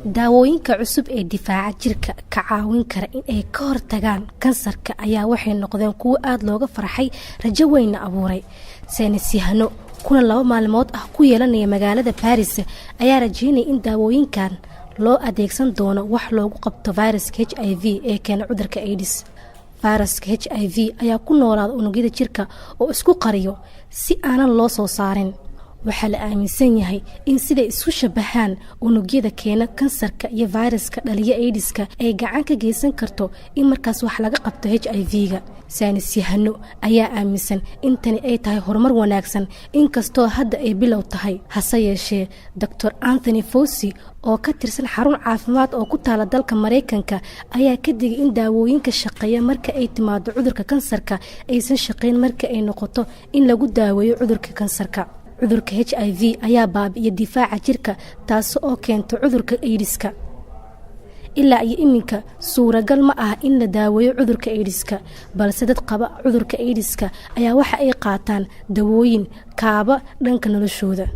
daawooyinka cusub ee difaaca jirka ka caawin kara in ay ka hortagaan kansarka ayaa waxay noqdeen kuwo aad looga farxay rajo weyn abuuray saynis yahano kuna 2 maalmood ku yeelanaya magaalada Paris ayaa rajeynay in daawooyinkan loo adeegsan doono wax loogu qabto viruska HIV ee keena cudurka AIDS. viruska HIV ayaa ku noolaada unugyada jirka oo isku qariyo si aanan loo soo saarin. waxaa la aaminsan yahay in sida isku shabahaan unugyada keena kansarka iyo viruska dhaliya AIDS-ka ay gacan ka geysan karto in markaas wax laga qabto HIV-ga. saynis yahano ayaa aaminsan in tani ay tahay horumar wanaagsan inkastoo hadda ay bilow tahay. hase yeeshee Dr. Anthony Fauci oo ka tirsan xarun caafimaad oo ku taala dalka Mareykanka ayaa ka digay in daawooyinka shaqeeya marka ay timaado cudurka kansarka aysan shaqeyn marka ay noqoto in lagu daaweeyo cudurka kansarka. cudurka HIV ayaa baabi'iya difaaca jirka taas oo keento cudurka AIDS-ka. ilaa iyo iminka suuragal ma ah in la daaweeyo cudurka AIDS-ka, balse dad qaba cudurka AIDS-ka ayaa waxa ay qaataan dawooyin kaaba dhanka noloshooda.